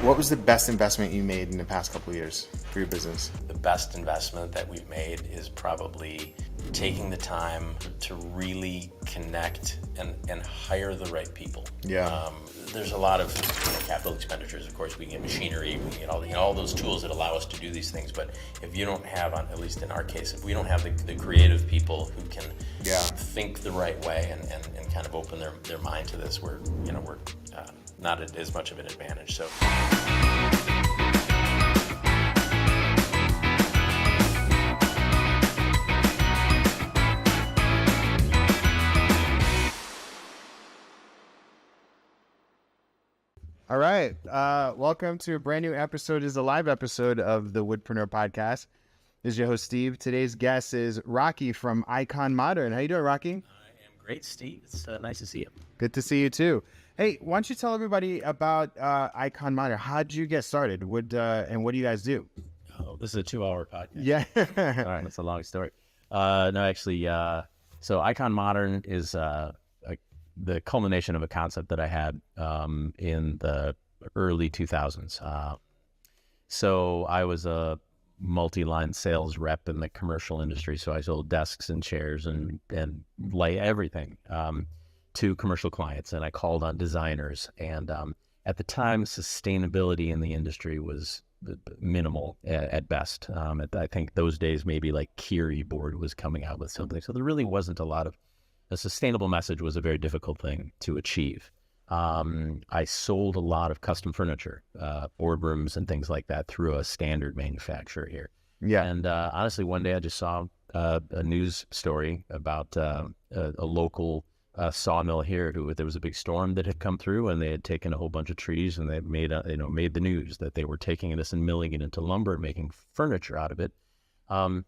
What was the best investment you made in the past couple of years for your business? The best investment that we've made is probably taking the time to really connect and hire the right people. Yeah. There's a lot of capital expenditures. Of course, we can get machinery, we can get all those tools that allow us to do these things. But if you don't have, at least in our case, if we don't have the creative people who can think the right way and kind of open their mind to this, we're not at as much of an advantage. So. All right. Welcome to a brand new episode. It's a live episode of the Woodpreneur podcast. This is your host, Steve. Today's guest is Rocky from Icon Modern. How you doing, Rocky? I am great, Steve. It's nice to see you. Good to see you, too. Hey, why don't you tell everybody about Icon Modern? How did you get started? And what do you guys do? Oh, this is a 2-hour podcast. Yeah. All right, that's a long story. So Icon Modern is the culmination of a concept that I had in the early 2000s. So I was a multi-line sales rep in the commercial industry. So I sold desks and chairs and everything to commercial clients. And I called on designers. And at the time, sustainability in the industry was minimal at best. I think those days, maybe like Kiri board was coming out with something. So there really wasn't a sustainable message was a very difficult thing to achieve. I sold a lot of custom furniture, boardrooms and things like that through a standard manufacturer here. Yeah. And honestly, one day I just saw a news story about a local sawmill here there was a big storm that had come through, and they had taken a whole bunch of trees, and they made the news that they were taking this and milling it into lumber, making furniture out of it. And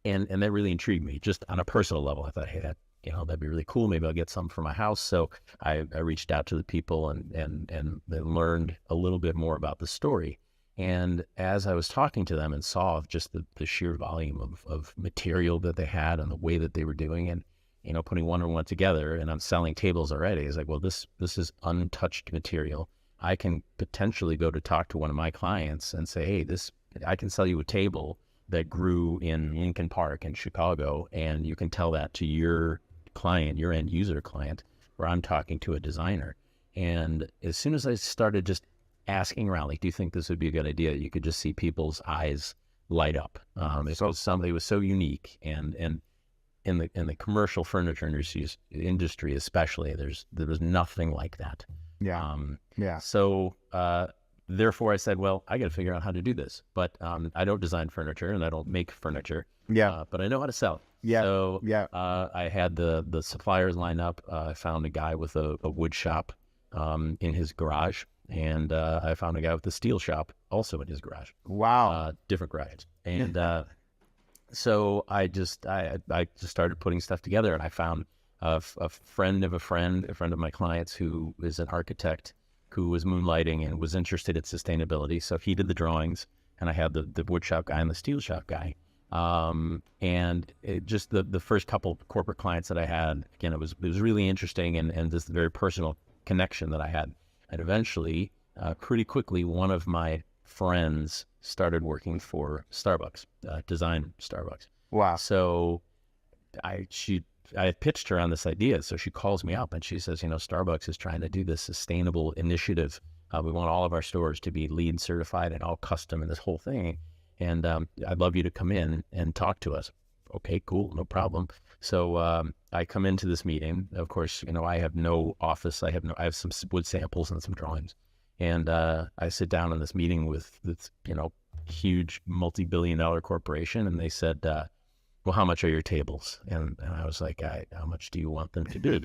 that really intrigued me, just on a personal level. I thought, hey, that'd be really cool. Maybe I'll get some for my house. So I reached out to the people and learned a little bit more about the story. And as I was talking to them and saw just the sheer volume of material that they had and the way that they were doing it, putting one and one together, and I'm selling tables already, it's like, well, this is untouched material. I can potentially go to talk to one of my clients and say, hey, I can sell you a table that grew in Lincoln Park in Chicago, and you can tell that to your client, your end user client, where I'm talking to a designer. And as soon as I started just asking around, like, do you think this would be a good idea? You could just see people's eyes light up. It was somebody was so unique, and in the commercial furniture industry especially, there was nothing like that. Yeah. So therefore I said, well, I got to figure out how to do this. But I don't design furniture and I don't make furniture. Yeah. But I know how to sell it. Yeah. So yeah. I had the suppliers line up. I found a guy with a wood shop in his garage, and I found a guy with a steel shop also in his garage. Wow. Different garages. And so I just started putting stuff together, and I found a friend of my clients who is an architect who was moonlighting and was interested in sustainability. So he did the drawings, and I had the wood shop guy and the steel shop guy. And it just the first couple corporate clients that I had, again, it was really interesting and just a very personal connection that I had. And eventually, pretty quickly, one of my friends started working for Starbucks, design Starbucks. Wow. So I pitched her on this idea. So she calls me up and she says, Starbucks is trying to do this sustainable initiative. We want all of our stores to be LEED certified and all custom and this whole thing. And I'd love you to come in and talk to us. Okay, cool, no problem. So I come into this meeting. Of course, I have no office. I have some wood samples and some drawings. And I sit down in this meeting with this, huge multi-billion-dollar corporation, and they said, well, how much are your tables? And I was like, how much do you want them to do?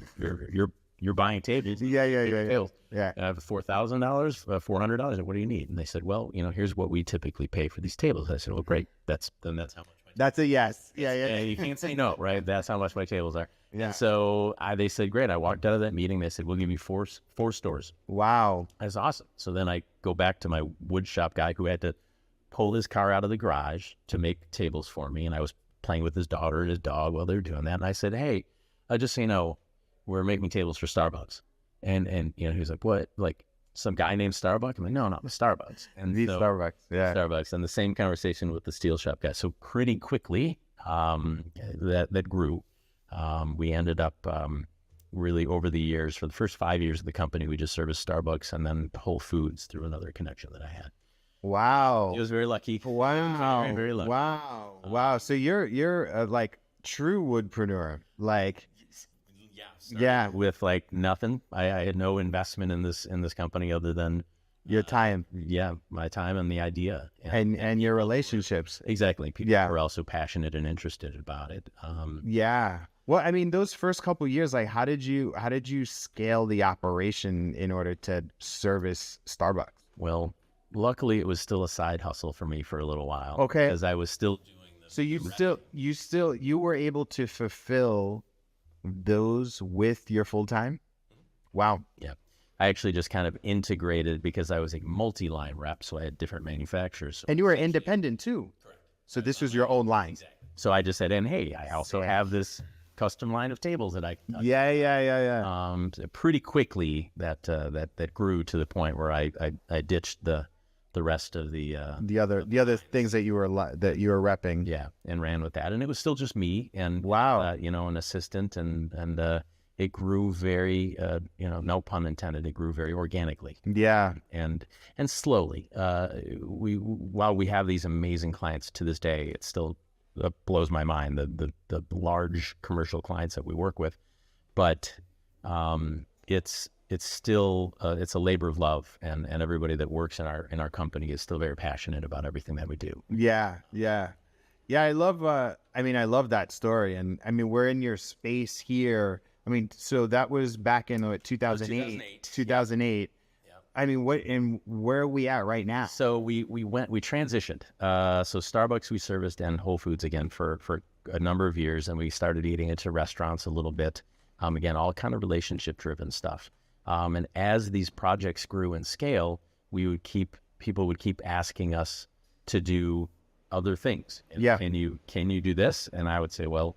You're buying tables. Yeah. I have $4,000, $400. What do you need? And they said, well, here's what we typically pay for these tables. I said, well, great. That's how much. That's a yes. Yeah. You can't say no, right? That's how much my tables are. Yeah. And so they said, great. I walked out of that meeting. They said, we'll give you four stores. Wow. That's awesome. So then I go back to my wood shop guy who had to pull his car out of the garage to make tables for me. And I was playing with his daughter and his dog while they were doing that. And I said, hey, just so you know, we're making tables for Starbucks. And he was like, what? Like, some guy named Starbucks. I'm like, no, not the Starbucks. And The so, Starbucks. Yeah. Starbucks, and the same conversation with the steel shop guy. So pretty quickly, that grew. We ended up really over the years, for the first 5 years of the company, we just serviced Starbucks and then Whole Foods through another connection that I had. Wow. It was very lucky. Wow. Very, very lucky. Wow. Wow. So you're a, like true woodpreneur. Like, yeah, With like nothing. I had no investment in this company other than your time my time and the idea and your relationships. Exactly. People Yeah. are also passionate and interested about it. Yeah. Well, I mean, those first couple years, like, how did you scale the operation in order to service Starbucks? Well, luckily it was still a side hustle for me for a little while. Okay. Because I was still doing this. So you were able to fulfill those with your full time? Wow. Yeah. I actually just kind of integrated because I was a multi-line rep, so I had different manufacturers. And you were independent too. Correct. So this was your own line. Exactly. So I just said, and hey, I also have this custom line of tables that I Yeah. pretty quickly that grew to the point where I ditched the rest of the other things that you were repping. Yeah, and ran with that, and it was still just me and wow, an assistant, and it grew very no pun intended, it grew very organically. Yeah, and slowly. While we have these amazing clients to this day, it still blows my mind the large commercial clients that we work with, but it's still it's a labor of love, and everybody that works in our company is still very passionate about everything that we do. Yeah. I love I love that story, and I mean, we're in your space here. I mean, so that was back in 2008. 2008. I mean, where are we at right now? So we transitioned. So Starbucks we serviced, and Whole Foods again for a number of years, and we started eating into restaurants a little bit. Again, all kind of relationship driven stuff. And as these projects grew in scale, people would keep asking us to do other things. Yeah. Can you do this? And I would say, well,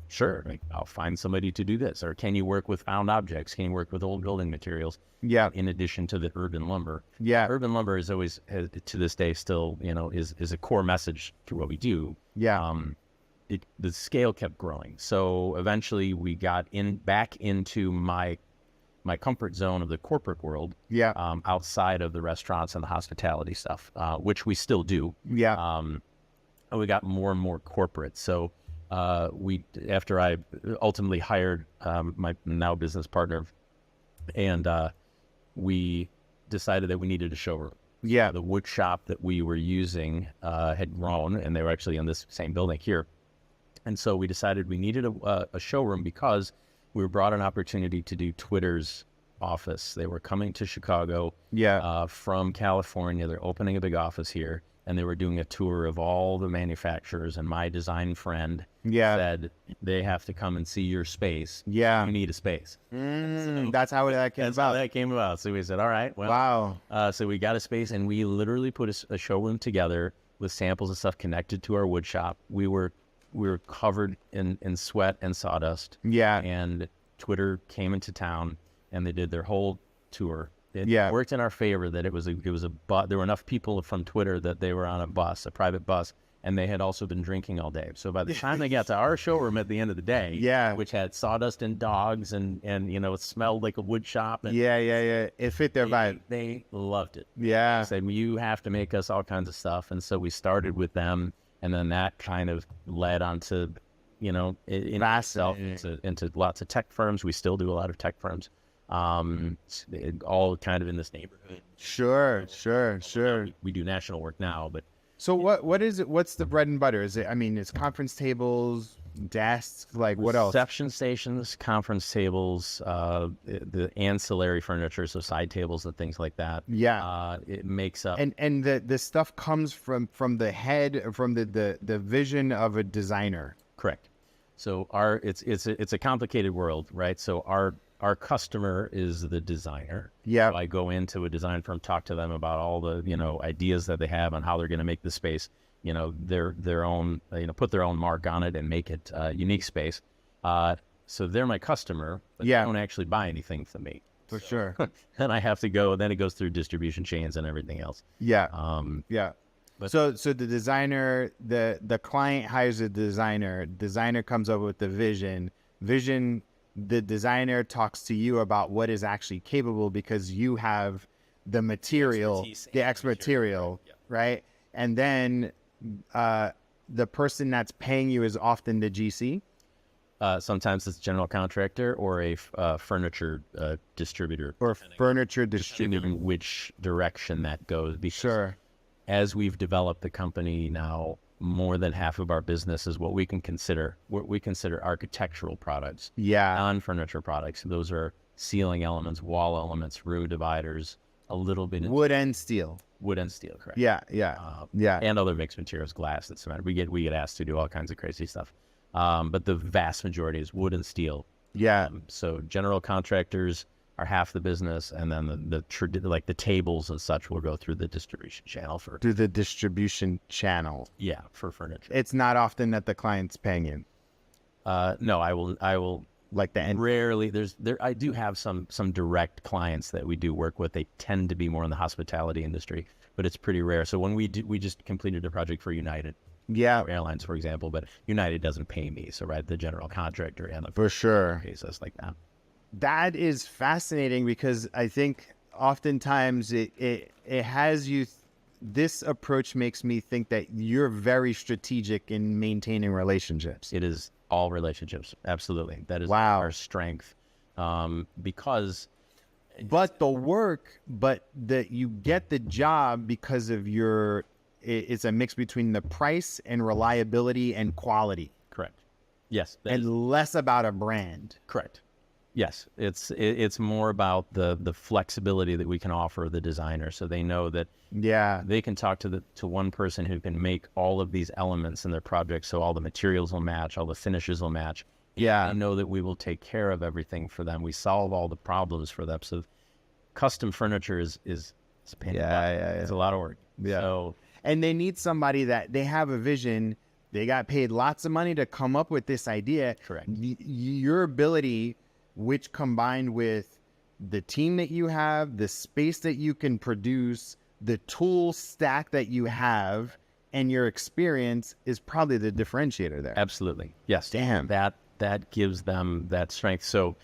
sure, I'll find somebody to do this. Or can you work with found objects? Can you work with old building materials? Yeah. In addition to the urban lumber. Yeah. Urban lumber is always, to this day, still, is a core message to what we do. Yeah. The scale kept growing. So eventually we got back into my comfort zone of the corporate world. Yeah. Outside of the restaurants and the hospitality stuff, which we still do. Yeah. And we got more and more corporate. So after I ultimately hired my now business partner, and we decided that we needed a showroom. Yeah. The wood shop that we were using had grown, and they were actually in this same building here. And so we decided we needed a showroom because we were brought an opportunity to do Twitter's office. They were coming to Chicago from California. They're opening a big office here, and they were doing a tour of all the manufacturers, and my design friend said, they have to come and see your space. Yeah. You need a space. That's how that came about. How that came about. So we said, all right, well, wow. So we got a space, and we literally put a showroom together with samples and stuff connected to our wood shop. We were covered in sweat and sawdust. Yeah. And Twitter came into town, and they did their whole tour. It worked in our favor that it was a bus. There were enough people from Twitter that they were on a private bus, and they had also been drinking all day. So by the time they got to our showroom at the end of the day, which had sawdust and dogs, and it smelled like a wood shop. And it fit their vibe. They loved it. Yeah. They said, well, you have to make us all kinds of stuff. And so we started with them, and then that kind of led on to, in itself into lots of tech firms. We still do a lot of tech firms. All kind of in this neighborhood. Sure. We do national work now, but so what is it? What's the bread and butter? Is it? I mean, it's conference tables, desks, like what else? Reception stations, conference tables, the ancillary furniture, so side tables and things like that. Yeah, it makes up. And the stuff comes from the head, from the vision of a designer. Correct. So it's a complicated world, right? So our customer is the designer. Yeah. So I go into a design firm, talk to them about all the, ideas that they have on how they're going to make the space, their own, put their own mark on it and make it a unique space. So they're my customer, but they don't actually buy anything from me. For sure. Then I have to go, then it goes through distribution chains and everything else. Yeah. But So the designer, the client hires a designer. Designer comes up with the vision. The designer talks to you about what is actually capable because you have the material, the expert material, right? And then the person that's paying you is often the GC. Sometimes it's general contractor or a furniture distributor. Or furniture distributor. Depending on which direction that goes. Because Sure. as we've developed the company now, more than half of our business is what we consider architectural products. Yeah. Non-furniture products. Those are ceiling elements, wall elements, room dividers, a little bit of Wood and steel. wood and steel, correct? Yeah. And other mixed materials, glass and cement. We get asked to do all kinds of crazy stuff. But the vast majority is wood and steel. Yeah. So general contractors are half the business, and then like the tables and such will go through the distribution channel for for furniture. It's not often that the client's paying you. No, I will Like the end. rarely. I do have some direct clients that we do work with. They tend to be more in the hospitality industry, but it's pretty rare. So when we just completed a project for United. Yeah. Airlines, for example, but United doesn't pay me. So the general contractor and the For sure. pays us like that. That is fascinating because I think oftentimes it has you. This approach makes me think that you're very strategic in maintaining relationships. It is all relationships. Absolutely. That is Wow. our strength. Because But you get the job because of it's a mix between the price and reliability and quality. correct. Yes. And less about a brand. Correct. Yes. It's more about the flexibility that we can offer the designer. So they know that Yeah. they can talk to one person who can make all of these elements in their project. So all the materials will match, all the finishes will match. Yeah. They know that we will take care of everything for them. We solve all the problems for them. So custom furniture is a pain in the butt. It's a lot of work. Yeah. So And they need somebody that they have a vision. They got paid lots of money to come up with this idea. Correct. Your ability, which combined with the team that you have, the space that you can produce, the tool stack that you have, and your experience is probably the differentiator there. absolutely. Yes. Damn. That gives them that strength. So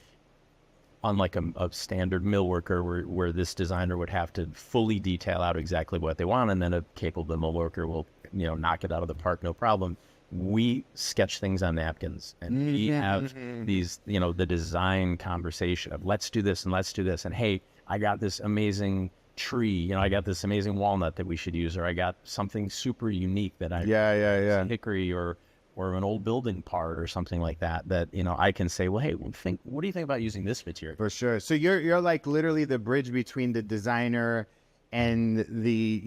unlike a standard mill worker where this designer would have to fully detail out exactly what they want, and then a capable mill worker will, knock it out of the park, no problem. We sketch things on napkins, and we have these, the design conversation of let's do this and let's do this. And hey, I got this amazing tree, I got this amazing walnut that we should use, or I got something super unique that Yeah. hickory or an old building part or something like that, I can say, well, hey, what do you think about using this material? For sure. So you're like literally the bridge between the designer and the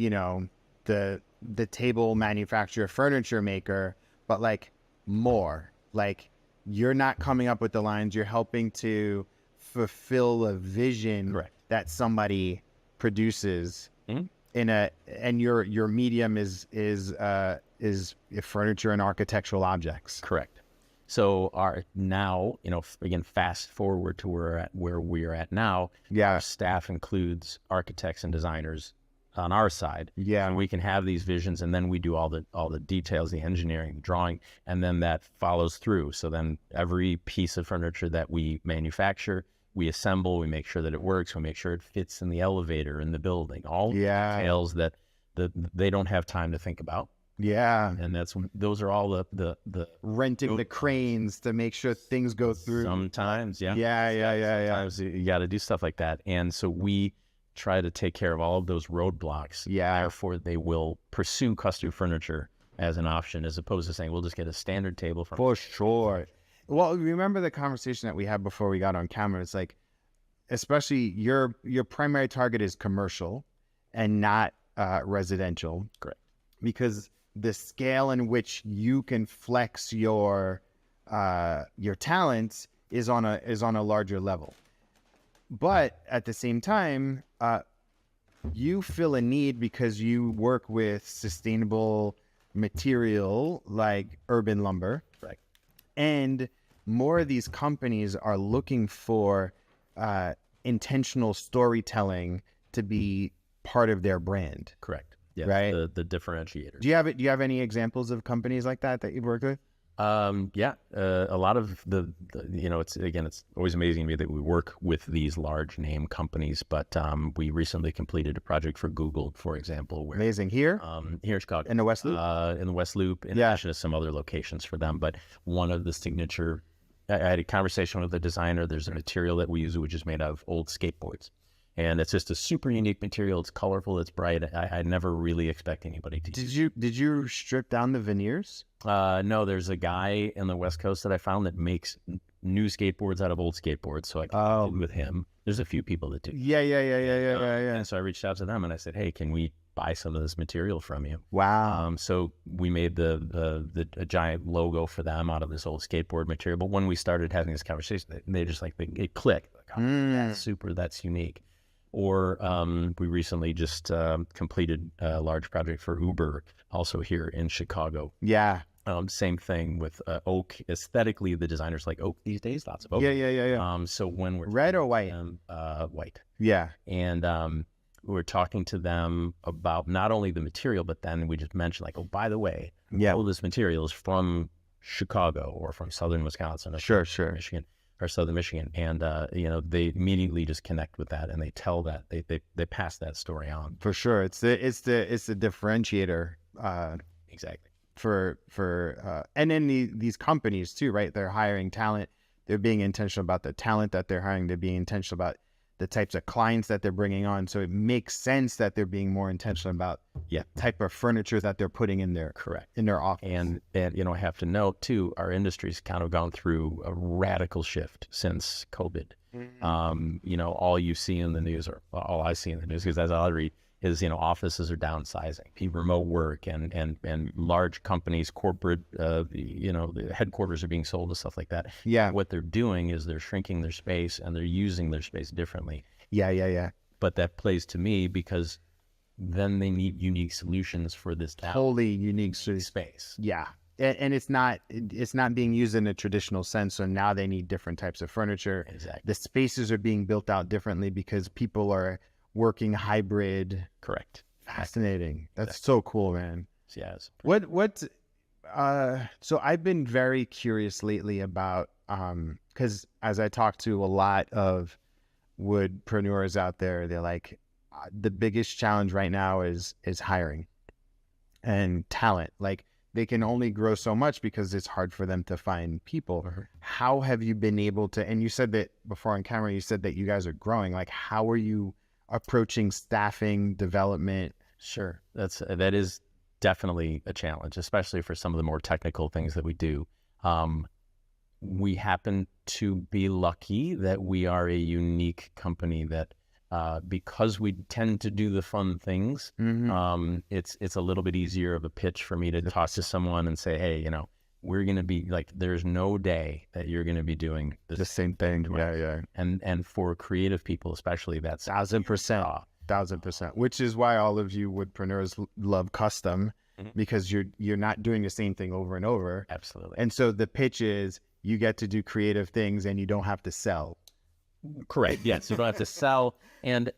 the table manufacturer, furniture maker, but like more. Like you're not coming up with the lines, you're helping to fulfill a vision Correct. that somebody produces and your medium is furniture and architectural objects. Correct. So again, fast forward to where we're at now. Yeah. Our staff includes architects and designers on our side. Yeah. And we can have these visions, and then we do all the details, the engineering, the drawing, and then that follows through. So then every piece of furniture that we manufacture, we assemble, we make sure that it works, we make sure it fits in the elevator, in the building, all the details that they don't have time to think about. Yeah. And those are all the Renting the cranes to make sure things go through. sometimes, yeah. Yeah. Sometimes you got to do stuff like that. And so we try to take care of all of those roadblocks. Yeah. Therefore, they will pursue custom furniture as an option, as opposed to saying, we'll just get a standard table from. For sure. Well, remember the conversation that we had before we got on camera? It's like, especially your primary target is commercial and not residential. Correct. Because the scale in which you can flex your talents is on a larger level. But at the same time, you fill a need because you work with sustainable material like urban lumber. Right. And more of these companies are looking for intentional storytelling to be part of their brand. Correct. Yes, right. The differentiator. Do you have any examples of companies like that you've worked with? A lot of the it's always amazing to me that we work with these large name companies, but we recently completed a project for Google, for example, where Amazing. Here here in Chicago, in the West Loop. In the West Loop, in addition to some other locations for them. But one of the signature, I had a conversation with the designer. There's a material that we use, which is made out of old skateboards. And it's just a super unique material. It's colorful. It's bright. I never really expect anybody to use it. Did you strip down the veneers? No, there's a guy in the West Coast that I found that makes new skateboards out of old skateboards. So I connected with him. There's a few people that do. Yeah. And so I reached out to them and I said, hey, can we buy some of this material from you? Wow. So we made a giant logo for them out of this old skateboard material. But when we started having this conversation, they just it clicked. Like, oh, that's super. That's unique. Or we recently just completed a large project for Uber, also here in Chicago. Yeah. Same thing with oak. Aesthetically, the designers like oak these days. Lots of oak. Yeah. So when we're red or white? White. Yeah. And we're talking to them about not only the material, but then we just mentioned like, oh, by the way, all this material is from Chicago or from southern Wisconsin. Sure. Michigan. Or southern Michigan, and they immediately just connect with that, and they tell that they pass that story on. For sure, it's the differentiator. Exactly. And then these companies too, right? They're hiring talent. They're being intentional about the talent that they're hiring. They're being intentional about the types of clients that they're bringing on. So it makes sense that they're being more intentional about type of furniture that they're putting in their office. And I have to note too, our industry's kind of gone through a radical shift since COVID. All you see in the news, or all I see in the news, because that's all I read, is offices are downsizing, remote work, and large companies, corporate, the headquarters are being sold and stuff like that. Yeah. What they're doing is they're shrinking their space and they're using their space differently. Yeah. But that plays to me because then they need unique solutions for this totally unique space. Yeah. And it's not being used in a traditional sense. So now they need different types of furniture. Exactly. The spaces are being built out differently because people are working hybrid. Correct. Fascinating. That's so cool, man. Yes. So I've been very curious lately about, because as I talk to a lot of woodpreneurs out there, they're like, the biggest challenge right now is hiring and talent. Like, they can only grow so much because it's hard for them to find people. How have you been able to, and you said that before on camera, you said that you guys are growing. Like, how are you approaching staffing development? Sure. That is definitely a challenge, especially for some of the more technical things that we do. We happen to be lucky that we are a unique company that, because we tend to do the fun things, it's a little bit easier of a pitch for me to talk to someone and say, hey, we're going to be like, there's no day that you're going to be doing the same thing. Yeah. And for creative people, especially, that's 1,000%, which is why all of you woodpreneurs love custom, because you're not doing the same thing over and over. Absolutely. And so the pitch is you get to do creative things and you don't have to sell. Correct. Yes. You don't have to sell. And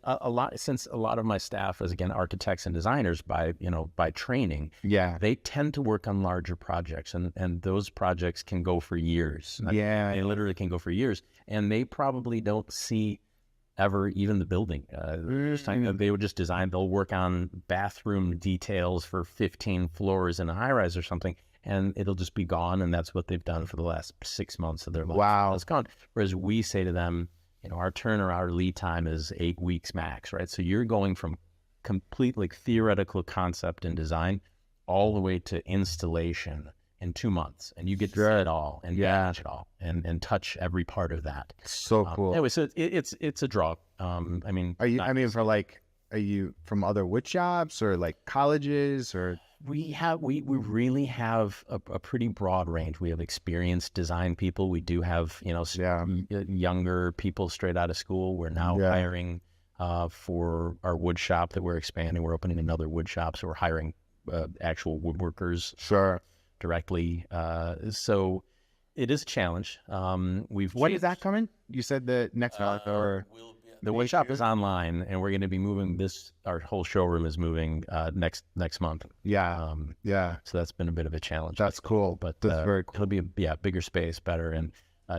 since a lot of my staff is, again, architects and designers by training, they tend to work on larger projects, and those projects can go for years. They literally can go for years, and they probably don't see ever even the building. They would just design, they'll work on bathroom details for 15 floors in a high rise or something, and it'll just be gone. And that's what they've done for the last 6 months of their life. Wow. It's gone. Whereas we say to them, our turnaround, our lead time is 8 weeks max, right? So you're going from complete theoretical concept and design all the way to installation in 2 months, and you get to see it all and manage it all and touch every part of that. So cool. Anyway, so it's a draw. Are you from other wood shops or like colleges or? We really have a pretty broad range. We have experienced design people. We do have, younger people straight out of school. We're now hiring for our wood shop that we're expanding. We're opening another wood shop, so we're hiring actual woodworkers directly. So it is a challenge. When is that coming? You said the next month, or The wood shop is online, and we're going to be moving this. Our whole showroom is moving next month. Yeah. Yeah. So that's been a bit of a challenge. That's cool. But That's very cool. It'll be bigger space, better, and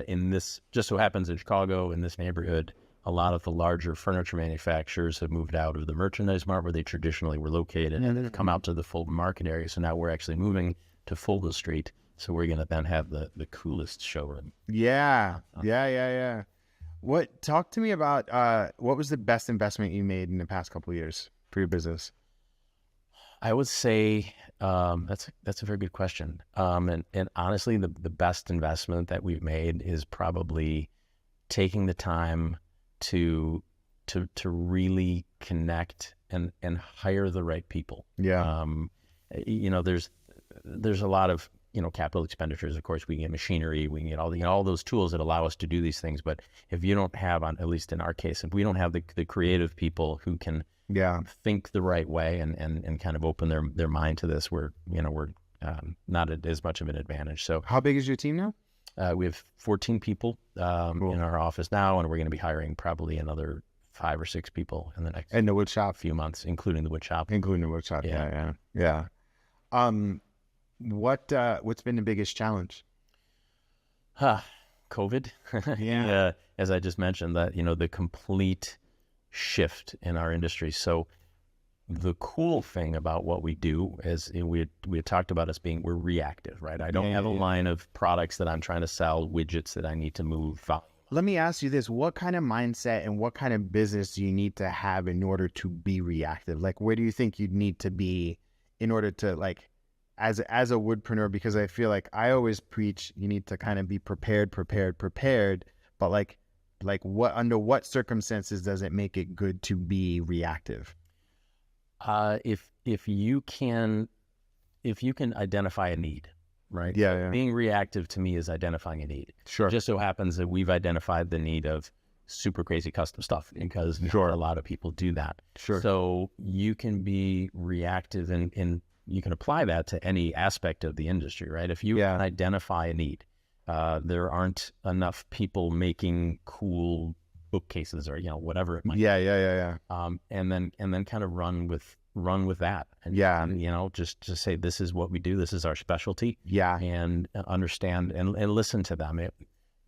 in this just so happens in Chicago in this neighborhood, a lot of the larger furniture manufacturers have moved out of the merchandise mart where they traditionally were located, and they've come out to the Fulton Market area. So now we're actually moving to Fulton Street. So we're going to then have the coolest showroom. Yeah. Yeah. Talk to me about what was the best investment you made in the past couple of years for your business? I would say that's a very good question. And honestly, the best investment that we've made is probably taking the time to really connect and hire the right people. Yeah. There's a lot of capital expenditures. Of course, we can get machinery, we can get all those tools that allow us to do these things. But if you don't have, at least in our case, if we don't have the creative people who can think the right way and kind of open their mind to this, we're not as much of an advantage. So how big is your team now? We have 14 people in our office now, and we're going to be hiring probably another 5 or 6 people in the next the wood shop few months, including the wood shop. Yeah. What's been the biggest challenge? COVID. Yeah. As I just mentioned, that the complete shift in our industry. So the cool thing about what we do is we had talked about us being, we're reactive, right? I don't have a line of products that I'm trying to sell, widgets that I need to move volume. Let me ask you this. What kind of mindset and what kind of business do you need to have in order to be reactive? Like, where do you think you'd need to be in order to, like, as a woodpreneur? Because I feel like I always preach you need to kind of be prepared. But like what, under what circumstances does it make it good to be reactive? If you can identify a need, right? Yeah. Being reactive to me is identifying a need. Sure. It just so happens that we've identified the need of super crazy custom stuff because a lot of people do that. Sure. So you can be reactive and you can apply that to any aspect of the industry, right? If you can identify a need, there aren't enough people making cool bookcases or whatever it might be. Yeah. And then kind of run with that, and just say this is what we do, this is our specialty, and understand and listen to them.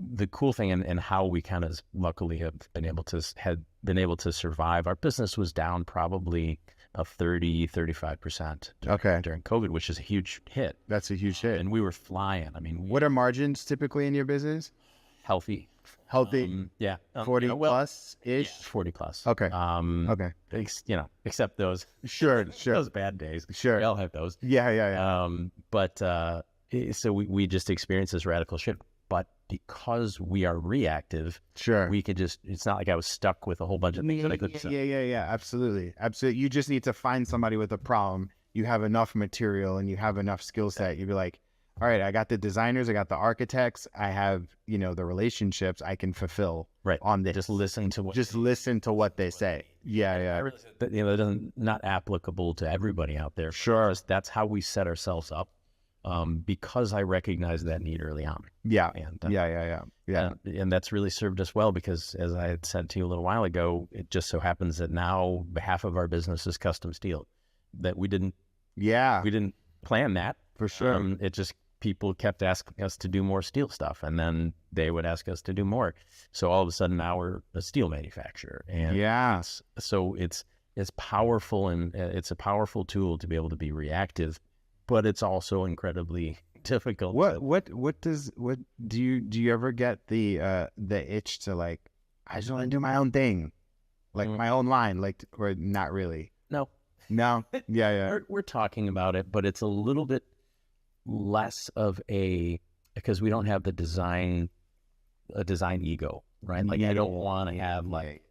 The cool thing and how we kind of luckily have been able to survive. Our business was down probably 30-35% during COVID, which is a huge hit. That's a huge hit. And we were flying. I mean, what are margins typically in your business? Healthy. 40 plus ish. 40 plus. Okay. Okay. Except those. Sure. Those bad days. Sure. We all have those. Yeah. But so we just experienced this radical shift. But because we are reactive, we could it's not like I was stuck with a whole bunch of things that I could sell. Yeah. Absolutely. You just need to find somebody with a problem. You have enough material and you have enough skill set. You'd be like, all right, I got the designers, I got the architects, I have, the relationships I can fulfill on this. Just listen to what they say. Yeah. That doesn't not applicable to everybody out there. Sure. That's how we set ourselves up. Because I recognized that need early on. Yeah. And that's really served us well because, as I had said to you a little while ago, it just so happens that now half of our business is custom steel. That we didn't plan that. For sure. It just, people kept asking us to do more steel stuff, and then they would ask us to do more. So all of a sudden now we're a steel manufacturer. And it's powerful, and it's a powerful tool to be able to be reactive, but it's also incredibly difficult. Do you ever get the itch to, like, I just want to do my own thing, like my own line, like, or not really? No. Yeah. We're talking about it, but it's a little bit less of because we don't have a design ego, right? Like, I don't want to have, like,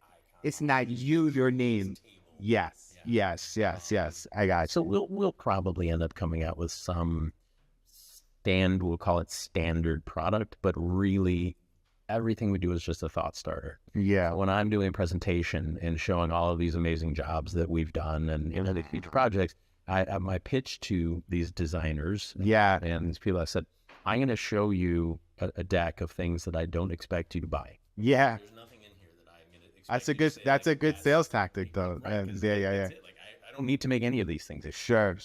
it's not your name. Yes. I got it. So we'll probably end up coming out with some we'll call it standard product, but really everything we do is just a thought starter. Yeah. When I'm doing a presentation and showing all of these amazing jobs that we've done and these huge projects, my pitch to these designers and these people, I said, I'm going to show you a deck of things that I don't expect you to buy. Yeah. There's nothing in here that I'm going to That's a good sales tactic though. Right, Yeah. Like I don't need to make any of these things. Sure.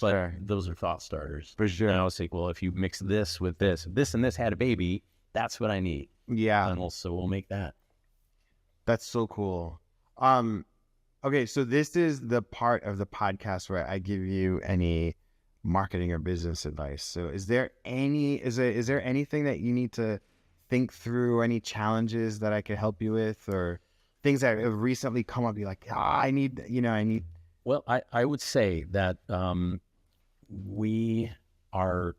Those are thought starters. For sure. And I was like, well, if you mix this with this, this and this had a baby, that's what I need. Yeah. And also we'll make that. That's so cool. Okay, so this is the part of the podcast where I give you any marketing or business advice. So is there anything that you need to think through, any challenges that I could help you with, or things that have recently come up? Be like, I need. Well, I would say that we are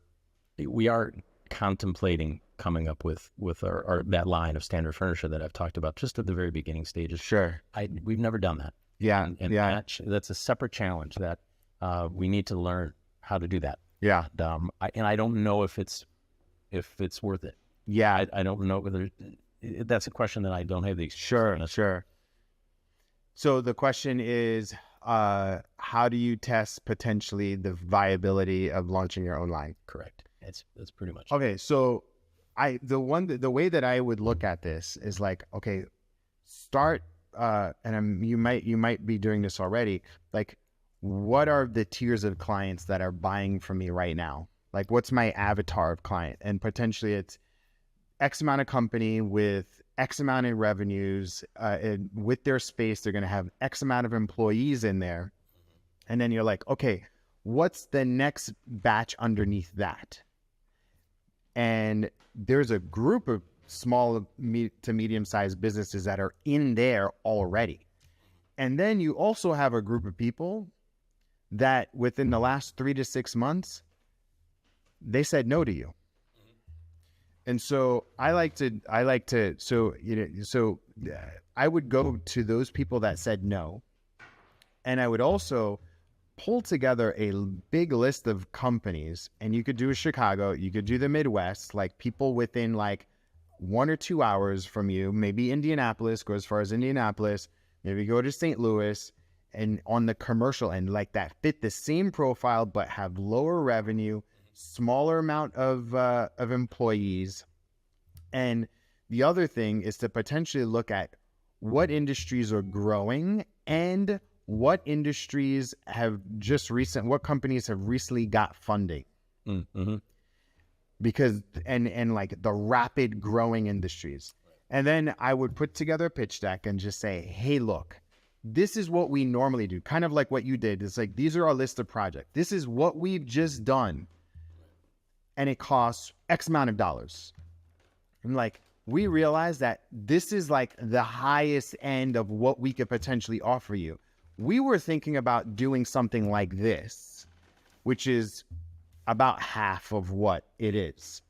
contemplating coming up with our that line of standard furniture that I've talked about just at the very beginning stages. Sure. We've never done that. Yeah. And that's a separate challenge that we need to learn how to do that. Yeah. And I don't know if it's worth it. Yeah. I don't know whether that's a question that I don't have the Sure. So the question is, how do you test potentially the viability of launching your own line? Correct. That's pretty much okay. So the way that I would look at this is like, okay, start, and you might be doing this already. Like, what are the tiers of clients that are buying from me right now? Like, what's my avatar of client? And potentially it's X amount of company with X amount in revenues, and with their space, they're going to have X amount of employees in there. And then you're like, okay, what's the next batch underneath that? And there's a group of small to medium-sized businesses that are in there already. And then you also have a group of people that within the last 3 to 6 months, they said no to you. And so I would go to those people that said no. And I would also pull together a big list of companies, and you could do Chicago, you could do the Midwest, like people within like 1 or 2 hours from you, maybe Indianapolis, go as far as Indianapolis, maybe go to St. Louis, and on the commercial end, like that fit the same profile, but have lower revenue, smaller amount of employees. And the other thing is to potentially look at what industries are growing and what industries what companies have recently got funding. Mm-hmm. Because, and like the rapid growing industries. And then I would put together a pitch deck and just say, hey, look, this is what we normally do. Kind of like what you did. It's like, these are our list of projects. This is what we've just done. And it costs X amount of dollars. And like, we realize that this is like the highest end of what we could potentially offer you. We were thinking about doing something like this, which is about half of what it is.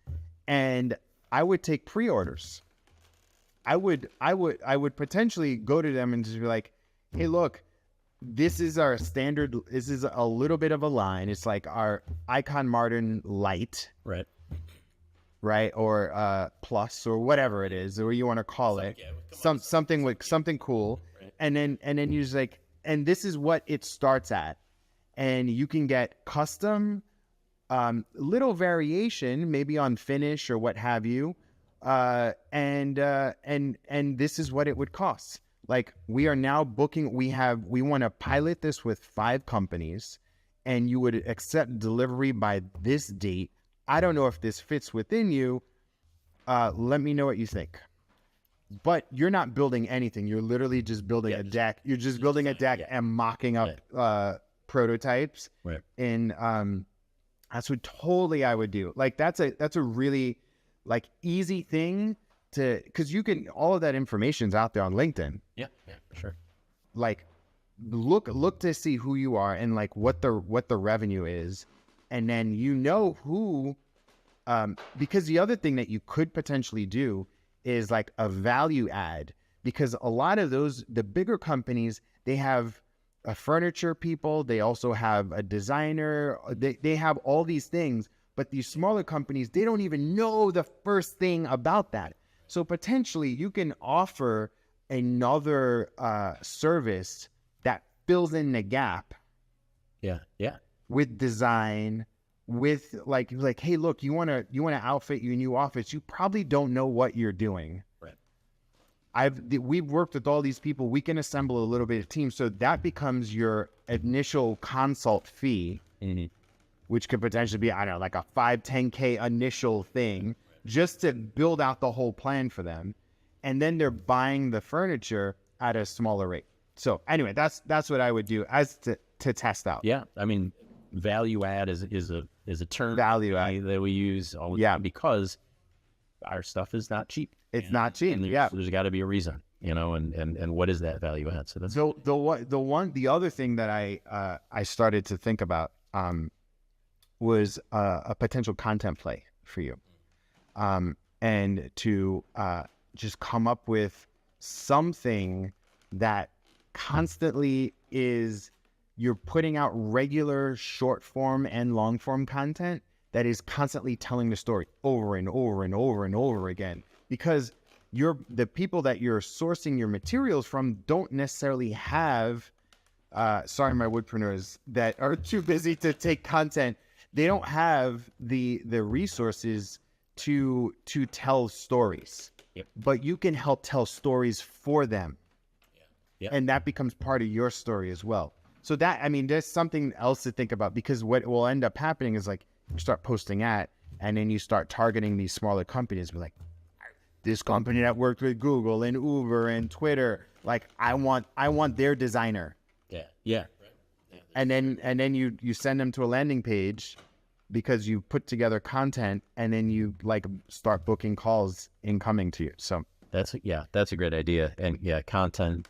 And I would take pre-orders. I would potentially go to them and just be like, hey, look, this is our standard. This is a little bit of a line. It's like our Icon Martin Light. Right. Or plus, or whatever it is, or you want to call it. Something cool. Right. And then you just like, and this is what it starts at. And you can get custom, little variation, maybe on finish or what have you. And this is what it would cost. Like, we are now booking, we want to pilot this with 5 companies, and you would accept delivery by this date. I don't know if this fits within you. Let me know what you think. But you're not building anything. You're literally just building a deck. You're just building a deck and mocking up prototypes. Right. And that's what totally I would do. Like, that's a really like easy thing to, because you can, all of that information's out there on LinkedIn. Yeah, for sure. Like, look to see who you are and like what the revenue is. And then who, because the other thing that you could potentially do is like a value add, because a lot of the bigger companies, they have a furniture people, they also have a designer, they have all these things, but these smaller companies, they don't even know the first thing about that. So potentially you can offer another service that fills in the gap. Yeah. With design, with like, hey, look, you want to outfit your new office. You probably don't know what you're doing. Right. we've worked with all these people. We can assemble a little bit of team. So that becomes your initial consult fee, which could potentially be, I don't know, like a 5-10K initial thing just to build out the whole plan for them. And then they're buying the furniture at a smaller rate. So anyway, that's what I would do as to test out. Yeah. I mean, value add is a term Value add that we use all the time because our stuff is not cheap. It's not cheap. And there's got to be a reason, and what is that value add? So that's the other thing that I started to think about was a potential content play for you, and to just come up with something that constantly is, you're putting out regular short form and long form content that is constantly telling the story over and over and over and over again, because the people that you're sourcing your materials from don't necessarily have, sorry, my woodpreneurs that are too busy to take content, they don't have the resources to tell stories. Yep. But you can help tell stories for them. Yep. And that becomes part of your story as well. So that, I mean, there's something else to think about, because what will end up happening is like you start posting at, and then you start targeting these smaller companies. Be like, this company that worked with Google and Uber and Twitter, like I want their designer. Yeah. Yeah. Right. Yeah. And then you send them to a landing page because you put together content, and then you like start booking calls incoming to you. So that's a great idea. And yeah, content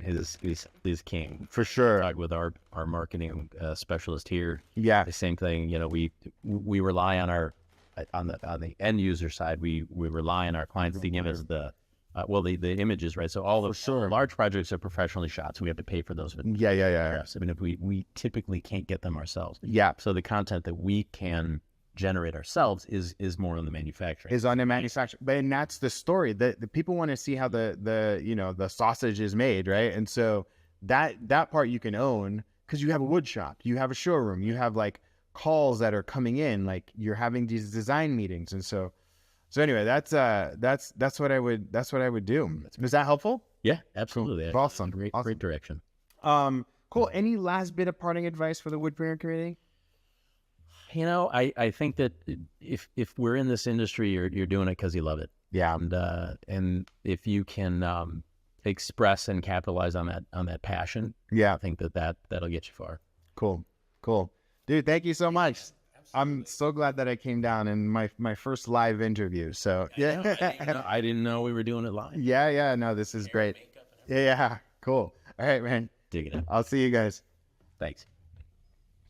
is king for sure. Talk with our marketing specialist here. Yeah, the same thing. We rely on on the end user side. We rely on our clients to give us the images, right? So all the large projects are professionally shot, so we have to pay for those. Yeah. I mean, if we typically can't get them ourselves. Yeah. So the content that we can generate ourselves is more on the manufacturing. Is on the manufacturing, and that's the story. The people want to see how the sausage is made, right? And so that part you can own because you have a wood shop, you have a showroom, you have like calls that are coming in, like you're having these design meetings, and so anyway, that's what I would do. Is that helpful? Yeah, absolutely. Cool. Awesome. Great direction. Cool. Any last bit of parting advice for the Woodpreneur community? I think that if we're in this industry, you're doing it because you love it. Yeah. And if you can express and capitalize on that passion, yeah, I think that'll get you far. Cool. Dude, thank you so much. I'm so glad that I came down in my first live interview. So yeah, I didn't know we were doing it live. Yeah. No, this is great. Yeah. Cool. All right, man. Dig it up. I'll see you guys. Thanks.